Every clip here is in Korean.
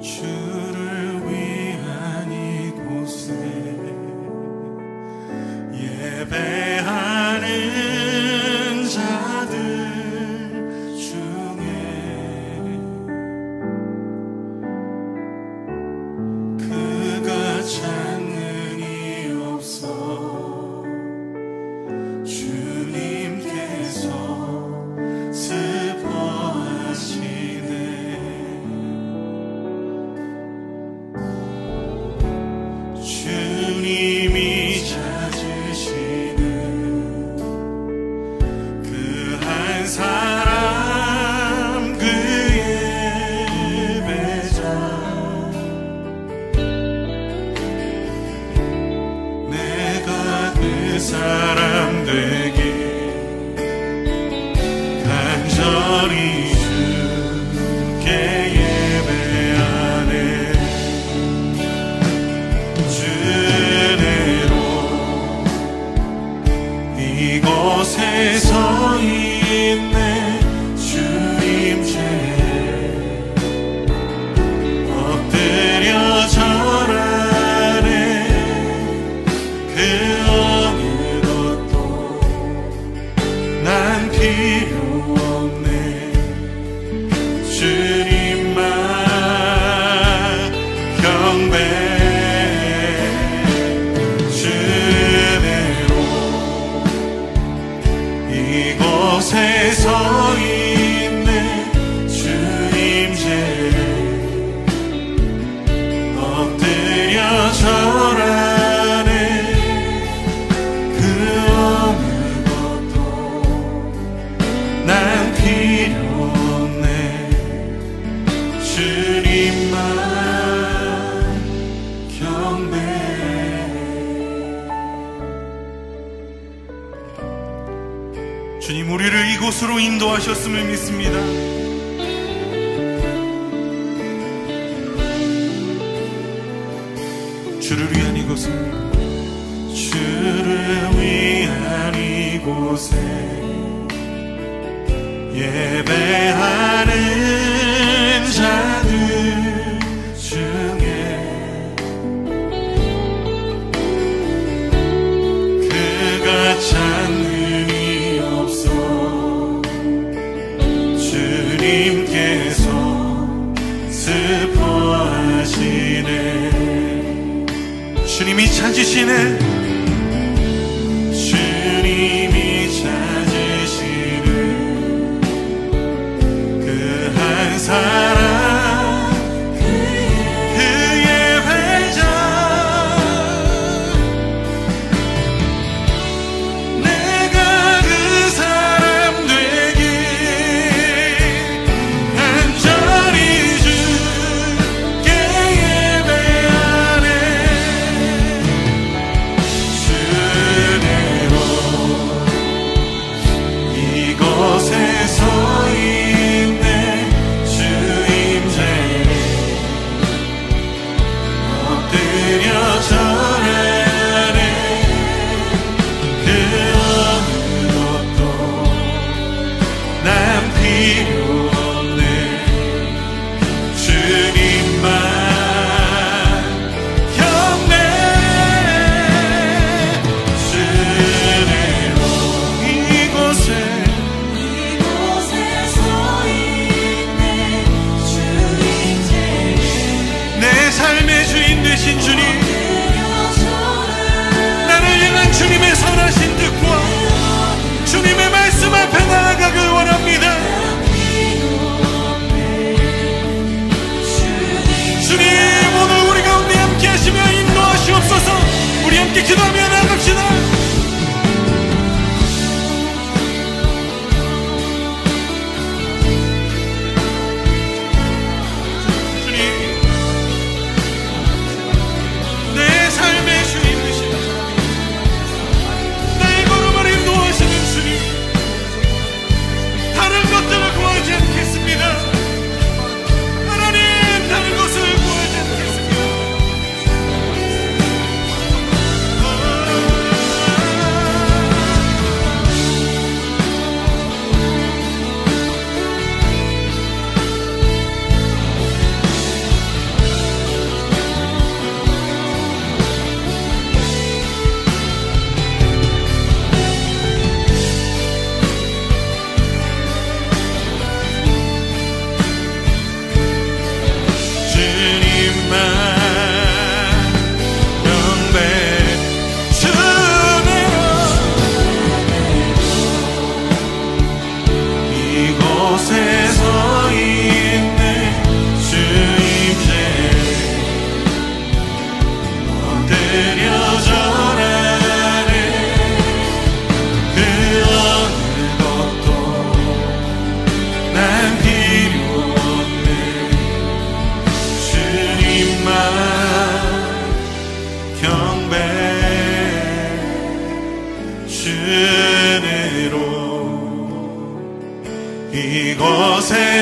주를 위한 이곳에 예배하는 자들 중에 그가 찾는 이 없어 주님께서 슬퍼하시네. 주님이 찾으시는 그 한 사람, 그 예배자, 내가 그 사람 되게 간절히 주께 예배하네. 주대로 이곳에 서 있네. 주님께 엎드려 절하네. 그 어느 것도 난 필요 없네. 주님만 경배. 주대로 이곳에 서 있네. 주님 제 엎드려 절하네. 그 어느 것도 난 필요 없네. 주님만 경배. 주님, 우리를 이곳으로 인도하셨음을 믿습니다. 주를 위한 이곳에, 주를 위한 이곳에 예배하는 자들 중에 그가 찾는 이 없어 주님께서 슬퍼하시네. 주님이 찾으시네. 주님이 찾으시는 그 한 사람, 그 예배자, 내가 그 사람 되길 간절히 주께 예배하네. 주대로 이곳에 서 있네. 주임제 엎드려 절하네. 그 어느 것도 난 필요 없네. 주님만 경배. 주대로 이곳에 서 있네. 주님 제일 내 삶의 주인 되신 주님, 절하네. 나를 향한 주님의 선하신 뜻과 주님의 말씀 앞에 나아가길 원합니다. 주님, 오늘 우리 가운데 함께 하시며 인도하시옵소서. 우리 함께 기도하며 나아갑시다. 주님, 내 삶의 주인 되신 나의 걸음을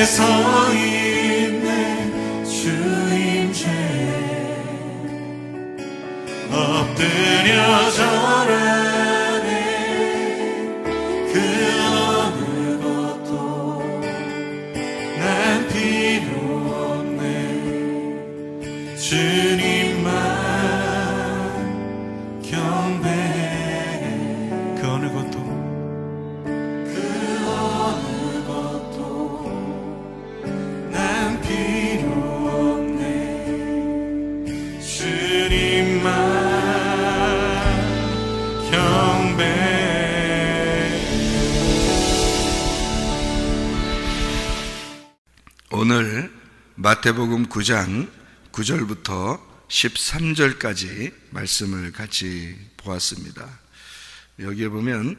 서 있네 주임께 엎드려 절하네 그 어느 것도 난 필요 없네 주님만 경배해 그 어느 것도 난 필요 없네 주님만 경배해. 오늘 마태복음 9장 9절부터 13절까지 말씀을 같이 보았습니다. 여기에 보면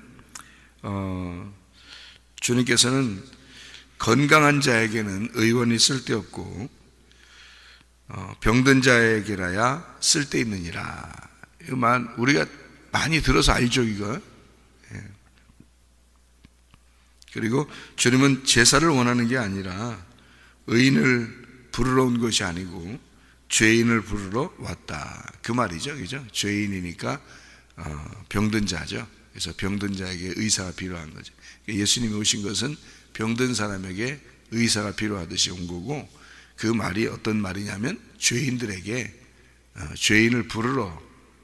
주님께서는 건강한 자에게는 의원이 쓸데없고 병든 자에게라야 쓸데있느니라. 이거만 우리가 많이 들어서 알죠, 이거. 그리고 주님은 제사를 원하는 게 아니라 의인을 부르러 온 것이 아니고 죄인을 부르러 왔다. 그 말이죠, 그죠? 죄인이니까 병든 자죠. 그래서 병든 자에게 의사가 필요한 거죠. 예수님이 오신 것은 병든 사람에게 의사가 필요하듯이 온 거고, 그 말이 어떤 말이냐면 죄인들에게 죄인을 부르러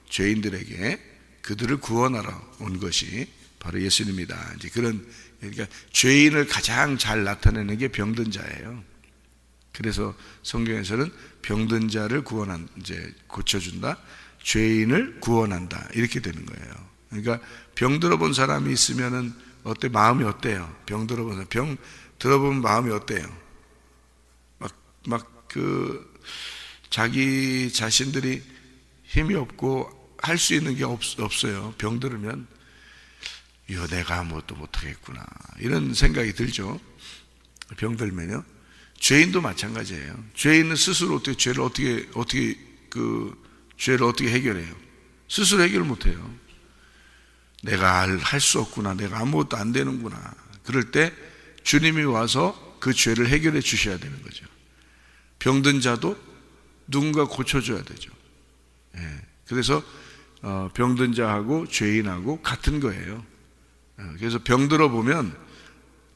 죄인들에게 그들을 구원하러 온 것이 바로 예수님이다. 이제 그런, 그러니까 죄인을 가장 잘 나타내는 게 병든 자예요. 그래서 성경에서는 병든 자를 이제 고쳐준다, 죄인을 구원한다, 이렇게 되는 거예요. 그러니까 병 들어본 사람이 있으면은 마음이 어때요? 병 들어보면 마음이 어때요? 자기 자신들이 힘이 없고 할 수 있는 게 없어요. 병 들으면 이거 내가 아무것도 못하겠구나, 이런 생각이 들죠. 병 들면요. 죄인도 마찬가지예요. 죄인은 스스로 죄를 어떻게 해결해요? 스스로 해결 못해요. 내가 할 수 없구나, 내가 아무것도 안 되는구나. 그럴 때 주님이 와서 그 죄를 해결해 주셔야 되는 거죠. 병든 자도 누군가 고쳐줘야 되죠. 그래서 병든 자하고 죄인하고 같은 거예요. 그래서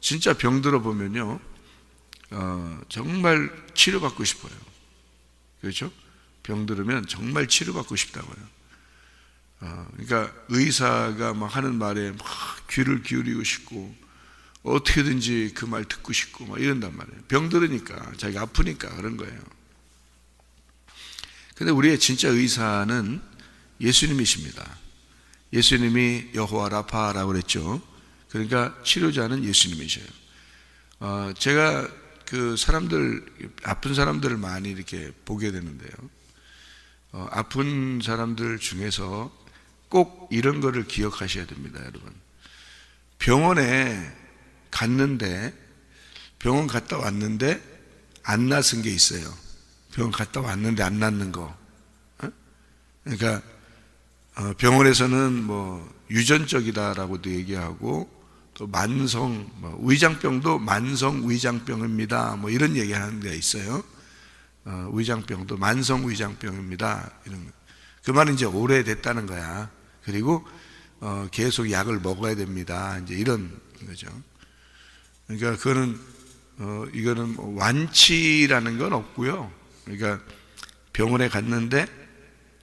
진짜 병들어 보면요, 정말 치료받고 싶어요. 그렇죠? 병들으면 정말 치료받고 싶다고요. 그러니까 의사가 막 하는 말에 막 귀를 기울이고 싶고 어떻게든지 그 말 듣고 싶고 막 이런단 말이에요. 병들으니까, 자기가 아프니까 그런 거예요. 근데 우리의 진짜 의사는 예수님이십니다. 예수님이 여호와 라파라고 그랬죠. 그러니까 치료자는 예수님이셔요. 제가 아픈 사람들을 많이 이렇게 보게 되는데요. 아픈 사람들 중에서 꼭 이런 거를 기억하셔야 됩니다, 여러분. 병원에 병원 갔다 왔는데 안 낫은 게 있어요. 병원 갔다 왔는데 안 낫는 거. 그러니까 병원에서는 유전적이다라고도 얘기하고, 또 위장병도 만성 위장병입니다, 이런 얘기하는 데 있어요. 위장병도 만성 위장병입니다, 이런 거. 그 말은 이제 오래됐다는 거야. 그리고 계속 약을 먹어야 됩니다, 이제 이런 거죠. 그러니까 이거는 완치라는 건 없고요. 그러니까 병원에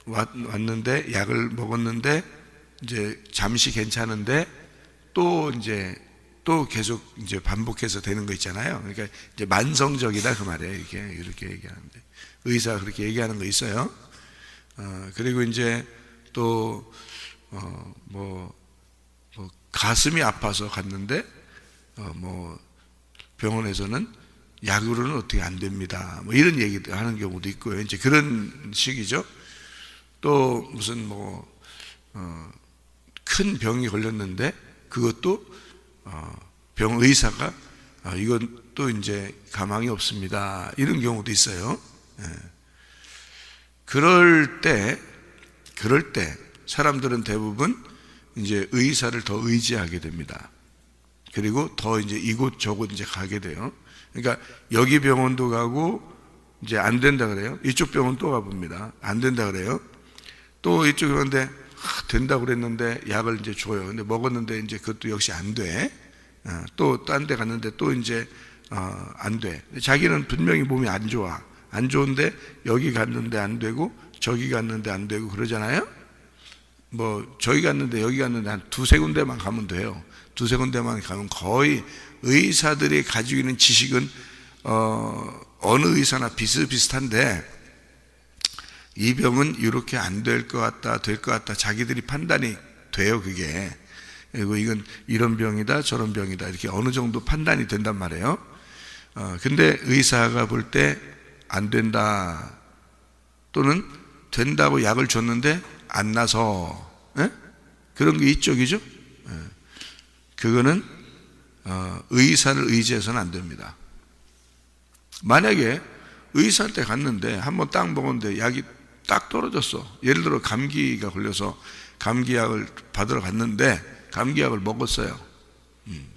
왔는데 약을 먹었는데 이제 잠시 괜찮은데 또 계속 이제 반복해서 되는 거 있잖아요. 그러니까 이제 만성적이다, 그 말이에요. 이렇게 얘기하는데, 의사가 그렇게 얘기하는 거 있어요. 그리고 이제 또 가슴이 아파서 갔는데 병원에서는 약으로는 어떻게 안 됩니다, 이런 얘기도 하는 경우도 있고요. 이제 그런 식이죠. 또 무슨 큰 병이 걸렸는데 그것도 의사가 이건 또 이제 가망이 없습니다, 이런 경우도 있어요. 그럴 때 사람들은 대부분 이제 의사를 더 의지하게 됩니다. 그리고 더 이제 이곳저곳 이제 가게 돼요. 그러니까 여기 병원도 가고 이제 안 된다 그래요. 이쪽 병원 또 가봅니다. 안 된다 그래요. 또 이쪽 그런데 된다 그랬는데 약을 이제 줘요. 근데 먹었는데 이제 그것도 역시 안 돼. 또 딴 데 갔는데 또 이제 안 돼. 자기는 분명히 몸이 안 좋아. 안 좋은데 여기 갔는데 안 되고 저기 갔는데 안 되고 그러잖아요. 뭐 저기 갔는데 여기 갔는데 한 두세 군데만 가면 돼요. 두세 군데만 가면 거의 의사들이 가지고 있는 지식은 어느 의사나 비슷비슷한데 이 병은 이렇게 안 될 것 같다, 될 것 같다, 자기들이 판단이 돼요, 그게. 그리고 이건 이런 병이다, 저런 병이다, 이렇게 어느 정도 판단이 된단 말이에요. 근데 의사가 볼 때 안 된다, 또는 된다고 약을 줬는데 안 나서, 그런 게 있죠, 그죠? 그거는 의사를 의지해서는 안 됩니다. 만약에 의사한테 갔는데 한번 딱 먹었는데 약이 딱 떨어졌어. 예를 들어 감기가 걸려서 감기약을 받으러 갔는데 감기약을 먹었어요.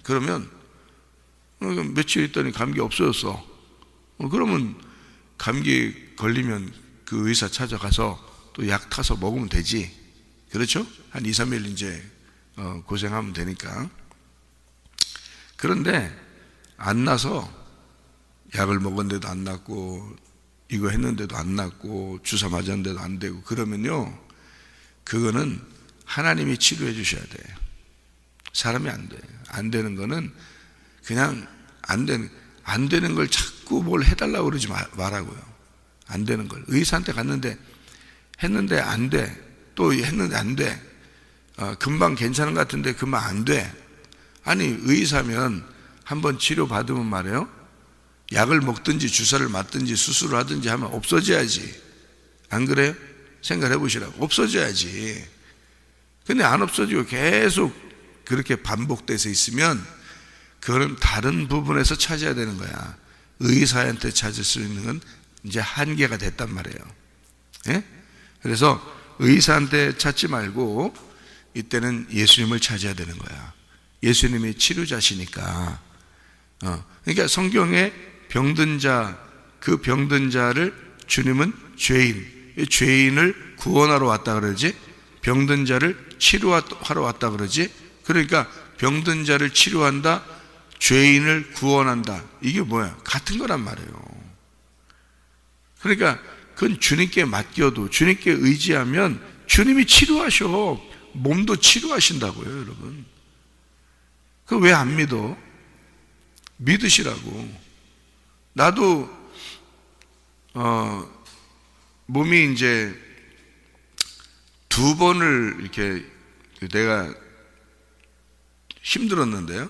그러면 며칠 있더니 감기 없어졌어. 그러면 감기 걸리면 그 의사 찾아가서 또 약 타서 먹으면 되지. 그렇죠? 한 2, 3일 이제 고생하면 되니까. 그런데 안 나서 약을 먹었는데도 안 낫고 이거 했는데도 안 낫고 주사 맞았는데도 안 되고 그러면요, 그거는 하나님이 치료해 주셔야 돼요. 사람이 안 돼요. 안 되는 거는 그냥 안 되는 걸 자꾸 뭘 해달라고 그러지 말라고요. 안 되는 걸. 의사한테 갔는데 했는데 안 돼. 또 했는데 안 돼. 금방 괜찮은 것 같은데 금방 안 돼. 아니, 의사면 한번 치료 받으면 말이에요, 약을 먹든지 주사를 맞든지 수술을 하든지 하면 없어져야지. 안 그래요? 생각해 보시라고. 없어져야지. 근데 안 없어지고 계속 그렇게 반복돼서 있으면 그거는 다른 부분에서 찾아야 되는 거야. 의사한테 찾을 수 있는 건 이제 한계가 됐단 말이에요. 예? 그래서 의사한테 찾지 말고 이때는 예수님을 찾아야 되는 거야. 예수님이 치료자시니까. 그러니까 성경에 병든 자, 그 병든 자를 주님은 죄인을 구원하러 왔다 그러지, 병든 자를 치료하러 왔다 그러지. 그러니까 병든 자를 치료한다, 죄인을 구원한다. 이게 뭐야? 같은 거란 말이에요. 그러니까 그건 주님께 맡겨도, 주님께 의지하면 주님이 치료하셔. 몸도 치료하신다고요, 여러분. 그 왜 안 믿어? 믿으시라고. 나도 몸이 이제 2번을 이렇게 내가 힘들었는데요,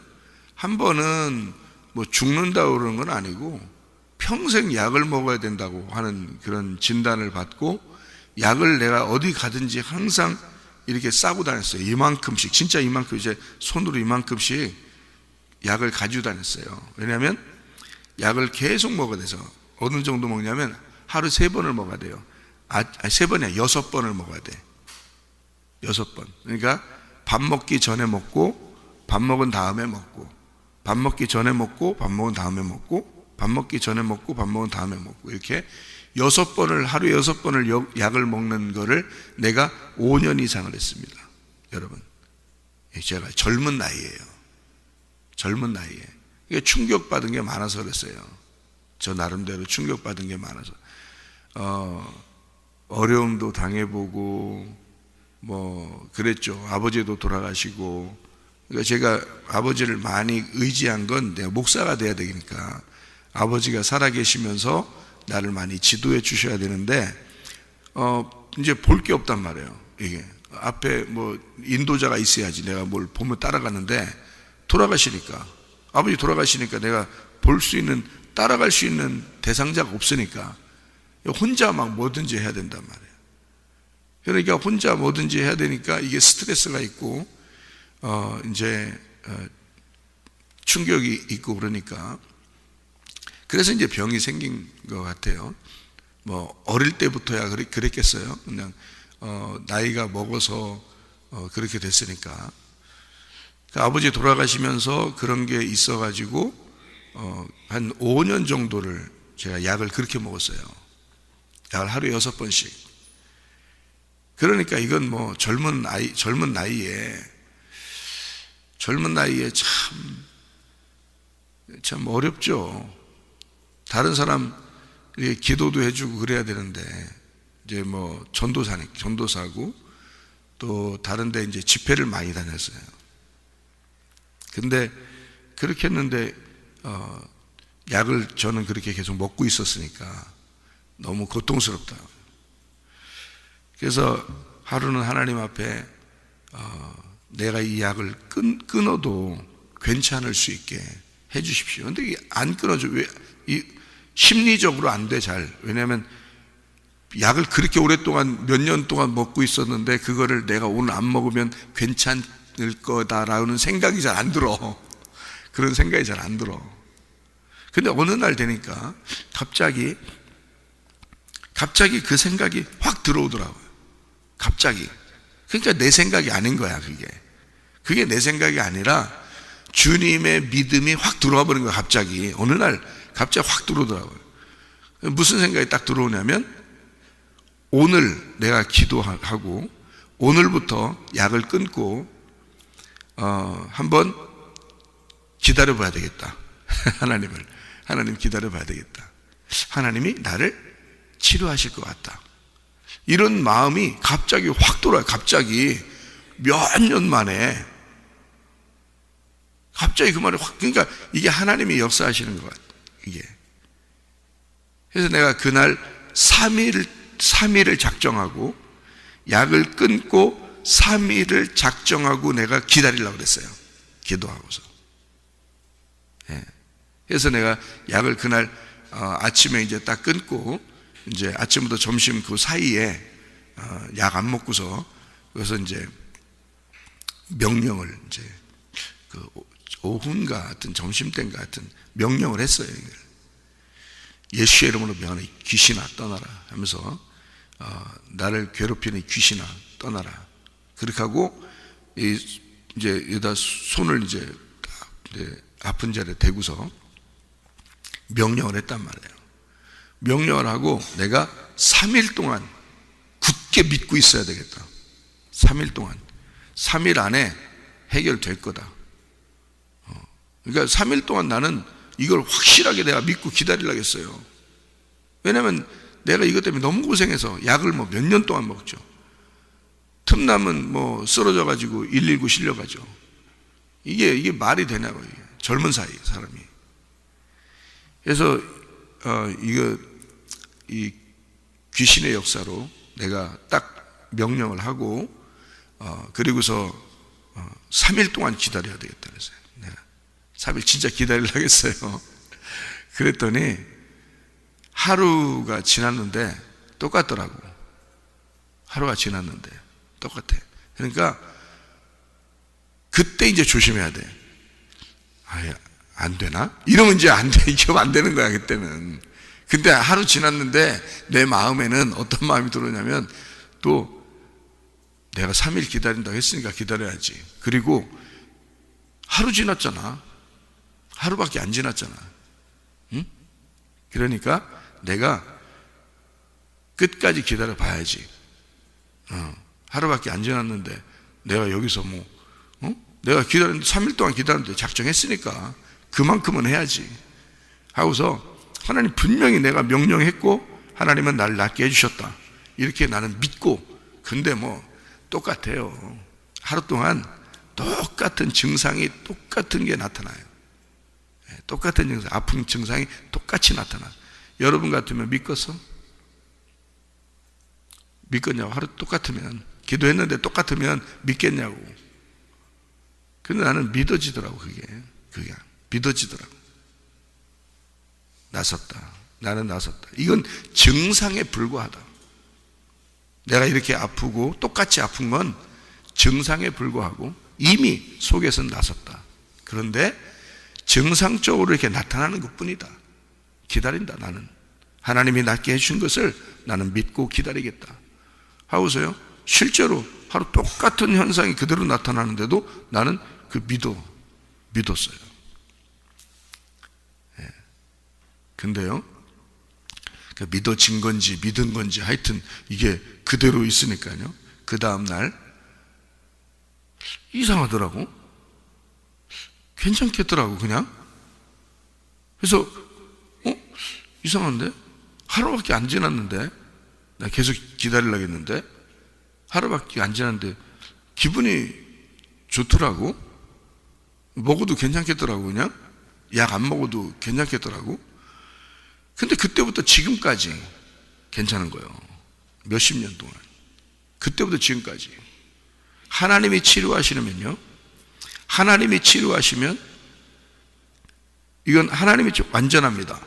한 번은 뭐 죽는다고 그러는 건 아니고 평생 약을 먹어야 된다고 하는 그런 진단을 받고, 약을 내가 어디 가든지 항상 이렇게 싸고 다녔어요. 이만큼씩, 진짜 이만큼, 이제 손으로 이만큼씩 약을 가지고 다녔어요. 왜냐하면 약을 계속 먹어야 돼서. 어느 정도 먹냐면 하루 3번을 먹어야 돼요. 3번이야, 6번을 먹어야 돼. 6번. 그러니까 밥 먹기 전에 먹고, 밥 먹은 다음에 먹고, 밥 먹기 전에 먹고, 밥 먹은 다음에 먹고, 밥 먹기 전에 먹고, 밥 먹은 다음에 먹고, 이렇게 6번을, 하루에 6번을 약을 먹는 거를 내가 5년 이상을 했습니다. 여러분, 제가 젊은 나이에요. 젊은 나이에. 이게 충격받은 게 많아서 그랬어요. 저 나름대로 충격받은 게 많아서. 어려움도 당해보고, 뭐, 그랬죠. 아버지도 돌아가시고. 그러니까 제가 아버지를 많이 의지한 건 내가 목사가 돼야 되니까 아버지가 살아계시면서 나를 많이 지도해 주셔야 되는데, 이제 볼 게 없단 말이에요. 이게. 앞에 뭐, 인도자가 있어야지 내가 뭘 보면 따라가는데, 돌아가시니까, 아버지 돌아가시니까 내가 볼 수 있는, 따라갈 수 있는 대상자가 없으니까 혼자 막 뭐든지 해야 된단 말이에요. 그러니까 혼자 뭐든지 해야 되니까 이게 스트레스가 있고, 이제 충격이 있고 그러니까, 그래서 이제 병이 생긴 것 같아요. 뭐 어릴 때부터야 그랬겠어요. 그냥 나이가 먹어서 그렇게 됐으니까. 아버지 돌아가시면서 그런 게 있어가지고 한 5년 정도를 제가 약을 그렇게 먹었어요. 약을 하루에 6번씩. 그러니까 이건 뭐 젊은 나이에 참 어렵죠. 다른 사람 기도도 해주고 그래야 되는데, 이제 뭐 전도사고, 또 다른데 이제 집회를 많이 다녔어요. 근데 그렇게 했는데 약을 저는 그렇게 계속 먹고 있었으니까 너무 고통스럽다. 그래서 하루는 하나님 앞에 내가 이 약을 끊어도 괜찮을 수 있게 해 주십시오. 근데 이게 안 끊어져. 왜? 심리적으로 안 돼, 잘. 왜냐하면 약을 그렇게 오랫동안 몇 년 동안 먹고 있었는데 그거를 내가 오늘 안 먹으면 괜찮을 거다라는 생각이 잘 안 들어. 그런 생각이 잘 안 들어. 근데 어느 날 되니까 갑자기 그 생각이 확 들어오더라고요. 갑자기. 그러니까 내 생각이 아닌 거야, 그게 내 생각이 아니라 주님의 믿음이 확 들어와 버린 거야. 갑자기 어느 날 갑자기 확 들어오더라고요. 무슨 생각이 딱 들어오냐면, 오늘 내가 기도하고 오늘부터 약을 끊고 한번 기다려 봐야 되겠다. 하나님 기다려 봐야 되겠다. 하나님이 나를 치료하실 것 같다. 이런 마음이 갑자기 확 돌아요. 갑자기 몇 년 만에 갑자기 그 말이 확, 그러니까 이게 하나님이 역사하시는 것 같아요. 이게. 그래서 내가 그날 3일을 작정하고 약을 끊고 3일을 작정하고 내가 기다리려고 그랬어요. 기도하고서. 예. 그래서 내가 약을 그날 아침에 이제 딱 끊고, 이제 아침부터 점심 그 사이에 약 안 먹고서, 그래서 이제 명령을 이제 그 오후인가 하여튼 점심때인가 하여튼 명령을 했어요. 예수의 이름으로 명하노니 귀신아 떠나라 하면서 나를 괴롭히는 귀신아 떠나라. 그렇게 하고 이제 여기다 손을 이제 아픈 자리에 대고서 명령을 했단 말이에요. 명령을 하고 내가 3일 동안 굳게 믿고 있어야 되겠다. 3일 동안. 3일 안에 해결될 거다. 그러니까 3일 동안 나는 이걸 확실하게 내가 믿고 기다리려고 했어요. 왜냐하면 내가 이것 때문에 너무 고생해서 약을 뭐 몇 년 동안 먹죠. 틈나면 뭐 쓰러져 가지고 119 실려가죠. 이게 말이 되냐고, 이게. 젊은 사람이. 그래서 이 귀신의 역사로 내가 딱 명령을 하고 그리고서 3일 동안 기다려야 되겠다 그랬어요. 내가 3일 진짜 기다리려고 했어요. 그랬더니 하루가 지났는데 똑같더라고. 하루가 지났는데 똑같아. 그러니까 그때 이제 조심해야 돼. 안 되나? 이러면 이제 안 돼. 이러면 안 되는 거야, 그때는. 근데 하루 지났는데 내 마음에는 어떤 마음이 들어오냐면, 또 내가 3일 기다린다고 했으니까 기다려야지. 그리고 하루 지났잖아. 하루밖에 안 지났잖아. 응? 그러니까 내가 끝까지 기다려 봐야지. 하루밖에 안 지났는데 내가 여기서 내가 3일 동안 기다렸는데 작정했으니까 그만큼은 해야지 하고서, 하나님 분명히 내가 명령했고 하나님은 나를 낫게 해주셨다, 이렇게 나는 믿고. 근데 뭐 똑같아요. 하루 동안 똑같은 증상이 똑같은 게 나타나요. 똑같은 증상, 아픈 증상이 똑같이 나타나. 여러분 같으면 믿겠어? 믿겠냐고. 하루 똑같으면, 기도했는데 똑같으면 믿겠냐고. 근데 나는 믿어지더라고. 그게 믿어지더라고. 나는 나섰다. 이건 증상에 불과하다. 내가 이렇게 아프고 똑같이 아픈 건 증상에 불과하고 이미 속에서는 나섰다. 그런데 증상적으로 이렇게 나타나는 것뿐이다. 기다린다. 나는 하나님이 낫게 해준 것을 나는 믿고 기다리겠다 하고서요, 실제로 하루 똑같은 현상이 그대로 나타나는데도 나는 믿었어요. 근데요, 믿어진 건지 믿은 건지 하여튼 이게 그대로 있으니까요, 그 다음날 이상하더라고. 괜찮겠더라고 그냥. 그래서 이상한데? 하루밖에 안 지났는데, 나 계속 기다리려고 했는데 하루밖에 안 지났는데 기분이 좋더라고. 먹어도 괜찮겠더라고. 그냥 약 안 먹어도 괜찮겠더라고. 근데 그때부터 지금까지 괜찮은 거예요. 몇십 년 동안. 그때부터 지금까지. 하나님이 치료하시면요, 하나님이 치료하시면 이건 하나님이 완전합니다.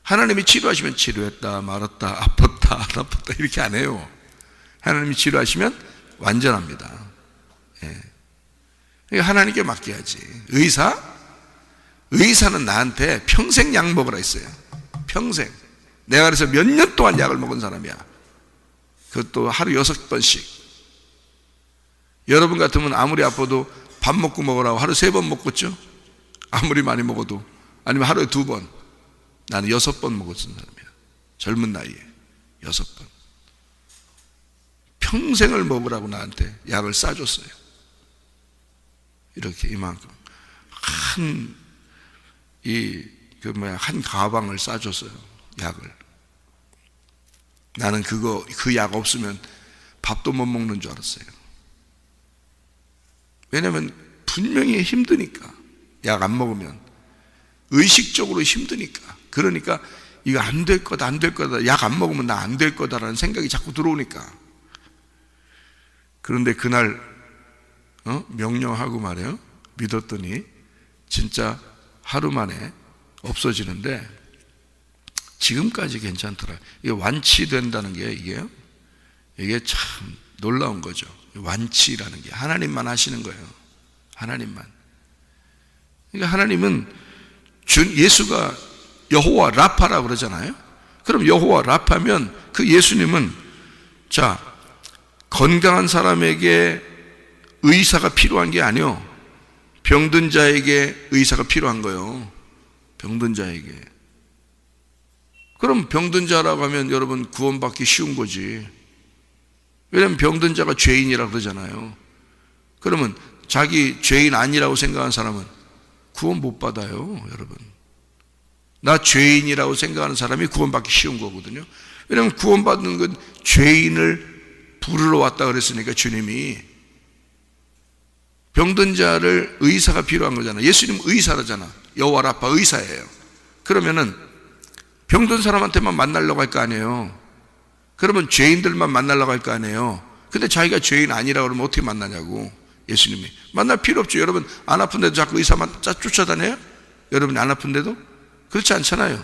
하나님이 치료하시면 치료했다 말았다 아팠다 안 아팠다 이렇게 안 해요. 하나님이 치료하시면 완전합니다. 예. 하나님께 맡겨야지. 의사는 나한테 평생 약 먹으라 했어요. 평생. 내가 그래서 몇 년 동안 약을 먹은 사람이야. 그것도 하루 6번씩. 여러분 같으면 아무리 아파도 밥 먹고 먹으라고 하루 3번 먹겠죠? 아무리 많이 먹어도. 아니면 하루에 2번. 나는 6번 먹었던 사람이야. 젊은 나이에 6번. 평생을 먹으라고 나한테 약을 싸줬어요. 이렇게 이만큼 한 가방을 싸줬어요. 약을. 나는 그 약 없으면 밥도 못 먹는 줄 알았어요. 왜냐하면 분명히 힘드니까. 약 안 먹으면 의식적으로 힘드니까. 그러니까 이거 안 될 거다 안 될 거다, 약 안 먹으면 나 안 될 거다라는 생각이 자꾸 들어오니까. 그런데 그날 명령하고 말이에요, 믿었더니 진짜 하루 만에 없어지는데 지금까지 괜찮더라. 이게 완치된다는 게 이게 참 놀라운 거죠. 완치라는 게 하나님만 하시는 거예요. 하나님만. 그러니까 하나님은 예수가 여호와 라파라고 그러잖아요. 그럼 여호와 라파면 그 예수님은, 자, 건강한 사람에게 의사가 필요한 게 아니요, 병든 자에게 의사가 필요한 거예요. 병든 자에게. 그럼 병든 자라고 하면 여러분 구원받기 쉬운 거지. 왜냐하면 병든 자가 죄인이라고 그러잖아요. 그러면 자기 죄인 아니라고 생각하는 사람은 구원 못 받아요, 여러분. 나 죄인이라고 생각하는 사람이 구원받기 쉬운 거거든요. 왜냐하면 구원받는 건 죄인을 부르러 왔다 그랬으니까. 주님이 병든 자를 의사가 필요한 거잖아. 예수님 의사라잖아. 여호와 라파 의사예요. 그러면은 병든 사람한테만 만나려고 할 거 아니에요. 그러면 죄인들만 만나려고 할 거 아니에요. 근데 자기가 죄인 아니라고 그러면 어떻게 만나냐고. 예수님이 만날 필요 없죠. 여러분 안 아픈데도 자꾸 의사만 쫓아다녀요? 여러분이 안 아픈데도? 그렇지 않잖아요.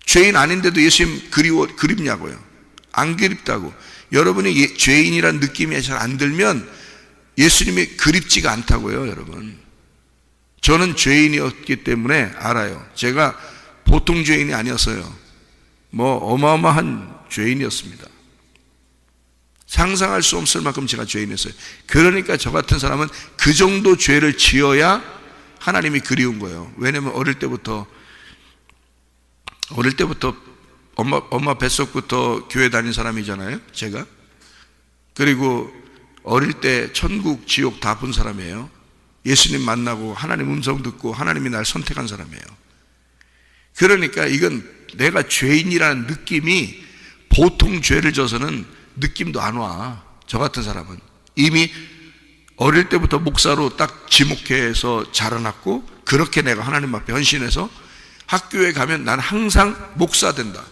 죄인 아닌데도 예수님 그립냐고요. 안 그립다고. 여러분이 죄인이란 느낌이 잘 안 들면 예수님이 그립지가 않다고요, 여러분. 저는 죄인이었기 때문에 알아요. 제가 보통 죄인이 아니었어요. 어마어마한 죄인이었습니다. 상상할 수 없을 만큼 제가 죄인이었어요. 그러니까 저 같은 사람은 그 정도 죄를 지어야 하나님이 그리운 거예요. 왜냐하면 어릴 때부터 엄마 뱃속부터 교회 다닌 사람이잖아요, 제가. 그리고 어릴 때 천국, 지옥 다 본 사람이에요. 예수님 만나고 하나님 음성 듣고 하나님이 날 선택한 사람이에요. 그러니까 이건 내가 죄인이라는 느낌이 보통 죄를 져서는 느낌도 안 와. 저 같은 사람은 이미 어릴 때부터 목사로 딱 지목해서 자라났고, 그렇게 내가 하나님 앞에 헌신해서 학교에 가면 나는 항상 목사 된다,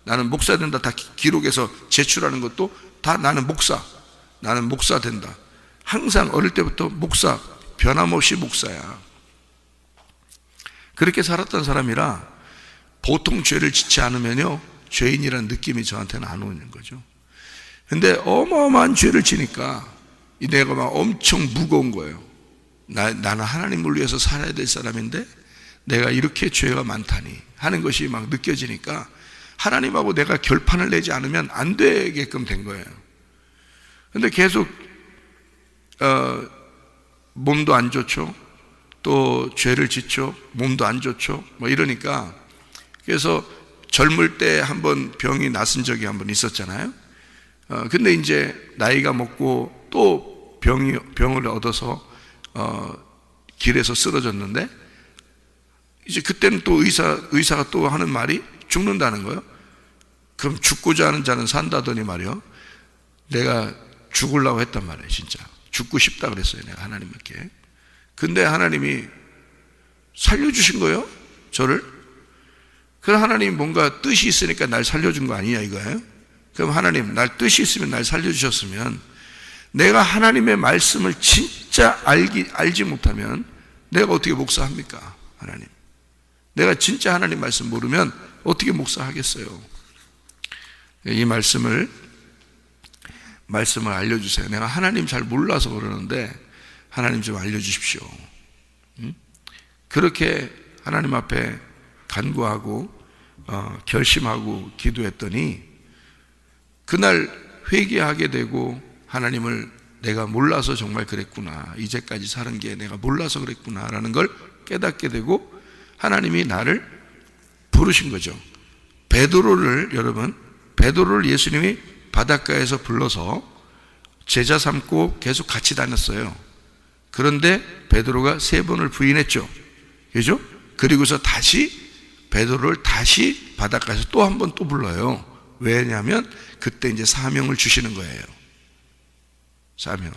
나는 목사 된다 다 기록해서 제출하는 것도 다 나는 목사 된다. 항상 어릴 때부터 목사, 변함없이 목사야. 그렇게 살았던 사람이라 보통 죄를 짓지 않으면요, 죄인이라는 느낌이 저한테는 안 오는 거죠. 근데 어마어마한 죄를 지니까 내가 막 엄청 무거운 거예요. 나는 하나님을 위해서 살아야 될 사람인데 내가 이렇게 죄가 많다니 하는 것이 막 느껴지니까 하나님하고 내가 결판을 내지 않으면 안 되게끔 된 거예요. 근데 계속 몸도 안 좋죠. 또 죄를 짓죠. 몸도 안 좋죠. 이러니까 그래서 젊을 때 한번 병이 났은 적이 한번 있었잖아요. 근데 이제 나이가 먹고 또 병을 얻어서 길에서 쓰러졌는데, 이제 그때는 또 의사가 또 하는 말이 죽는다는 거예요. 그럼 죽고자 하는 자는 산다더니 말이요, 내가 죽으려고 했단 말이에요. 진짜 죽고 싶다 그랬어요, 내가 하나님께. 근데 하나님이 살려주신 거예요, 저를. 그럼 하나님 뭔가 뜻이 있으니까 날 살려준 거 아니냐 이거예요. 그럼 하나님, 날 뜻이 있으면 날 살려주셨으면, 내가 하나님의 말씀을 진짜 알지 못하면 내가 어떻게 목사합니까? 하나님, 내가 진짜 하나님 말씀 모르면 어떻게 목사하겠어요? 이 말씀을 알려주세요. 내가 하나님 잘 몰라서 그러는데 하나님 좀 알려주십시오. 그렇게 하나님 앞에 간구하고 결심하고 기도했더니, 그날 회개하게 되고, 하나님을 내가 몰라서 정말 그랬구나, 이제까지 사는 게 내가 몰라서 그랬구나 라는 걸 깨닫게 되고, 하나님이 나를 부르신 거죠. 베드로를 예수님이 바닷가에서 불러서 제자 삼고 계속 같이 다녔어요. 그런데 베드로가 3번을 부인했죠. 그죠? 그리고서 베드로를 다시 바닷가에서 또 한 번 또 불러요. 왜냐하면 그때 이제 사명을 주시는 거예요. 사명을.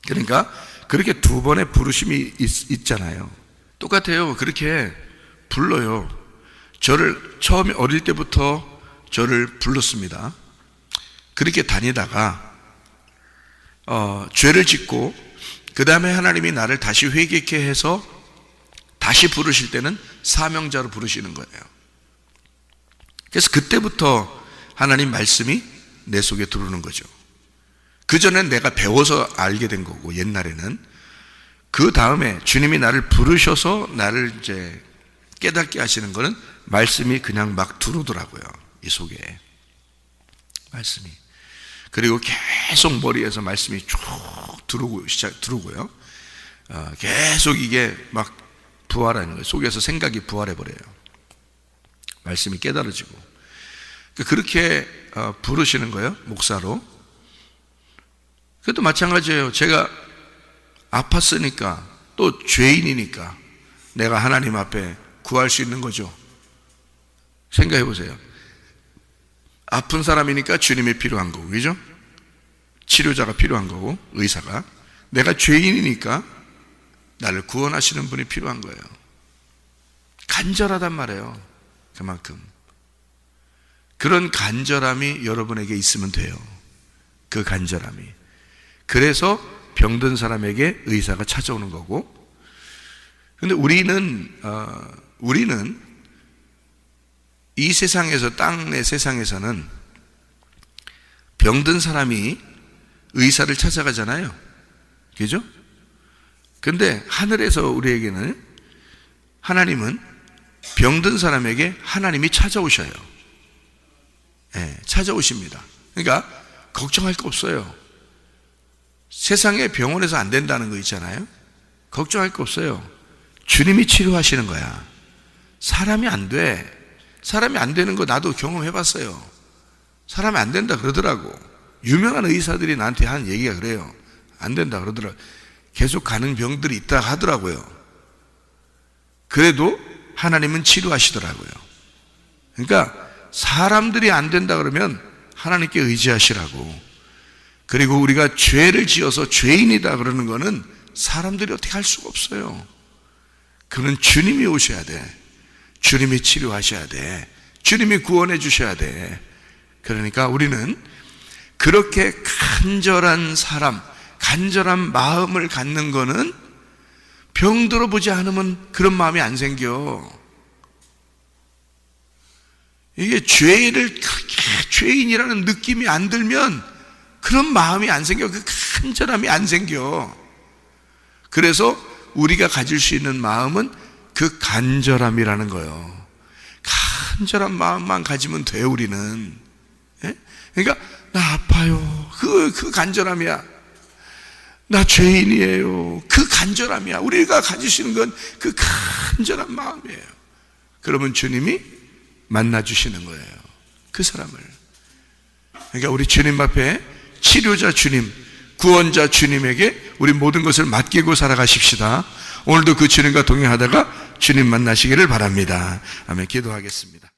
그러니까 그렇게 2번의 부르심이 있잖아요. 똑같아요. 그렇게 불러요. 저를 처음에 어릴 때부터 저를 불렀습니다. 그렇게 다니다가 죄를 짓고, 그 다음에 하나님이 나를 다시 회개케 해서 다시 부르실 때는 사명자로 부르시는 거예요. 그래서 그때부터 하나님 말씀이 내 속에 들어오는 거죠. 그전엔 내가 배워서 알게 된 거고, 옛날에는. 그 다음에 주님이 나를 부르셔서 나를 이제 깨닫게 하시는 거는 말씀이 그냥 막 들어오더라고요, 이 속에 말씀이. 그리고 계속 머리에서 말씀이 쭉 들어오고요. 계속 이게 막 부활하는 거예요. 속에서 생각이 부활해버려요. 말씀이 깨달아지고. 그렇게 부르시는 거예요, 목사로. 그것도 마찬가지예요. 제가 아팠으니까, 또 죄인이니까 내가 하나님 앞에 구할 수 있는 거죠. 생각해 보세요. 아픈 사람이니까 주님이 필요한 거고, 그죠? 치료자가 필요한 거고, 의사가. 내가 죄인이니까 나를 구원하시는 분이 필요한 거예요. 간절하단 말이에요. 그만큼. 그런 간절함이 여러분에게 있으면 돼요. 그 간절함이. 그래서 병든 사람에게 의사가 찾아오는 거고. 근데 우리는 이 세상에서, 땅의 세상에서는 병든 사람이 의사를 찾아가잖아요. 그죠? 근데 하늘에서 우리에게는, 하나님은 병든 사람에게 하나님이 찾아오셔요. 네, 찾아오십니다. 그러니까 걱정할 거 없어요. 세상에 병원에서 안 된다는 거 있잖아요. 걱정할 거 없어요. 주님이 치료하시는 거야. 사람이 안 돼. 사람이 안 되는 거 나도 경험해 봤어요. 사람이 안 된다 그러더라고. 유명한 의사들이 나한테 하는 얘기가 그래요. 안 된다 그러더라고. 계속 가는 병들이 있다 하더라고요. 그래도 하나님은 치료하시더라고요. 그러니까 사람들이 안 된다 그러면 하나님께 의지하시라고. 그리고 우리가 죄를 지어서 죄인이다 그러는 거는 사람들이 어떻게 할 수가 없어요. 그는 주님이 오셔야 돼. 주님이 치료하셔야 돼. 주님이 구원해 주셔야 돼. 그러니까 우리는 그렇게 간절한 사람, 간절한 마음을 갖는 거는 병들어 보지 않으면 그런 마음이 안 생겨. 이게 죄인이라는 느낌이 안 들면 그런 마음이 안 생겨. 그 간절함이 안 생겨. 그래서 우리가 가질 수 있는 마음은 그 간절함이라는 거예요. 간절한 마음만 가지면 돼요, 우리는. 예? 그러니까 나 아파요. 그 간절함이야. 나 죄인이에요. 그 간절함이야. 우리가 가질 수 있는 건 그 간절한 마음이에요. 그러면 주님이 만나주시는 거예요. 그 사람을. 그러니까 우리 주님 앞에 치료자 주님, 구원자 주님에게 우리 모든 것을 맡기고 살아가십시다. 오늘도 그 주님과 동행하다가 주님 만나시기를 바랍니다. 아멘. 기도하겠습니다.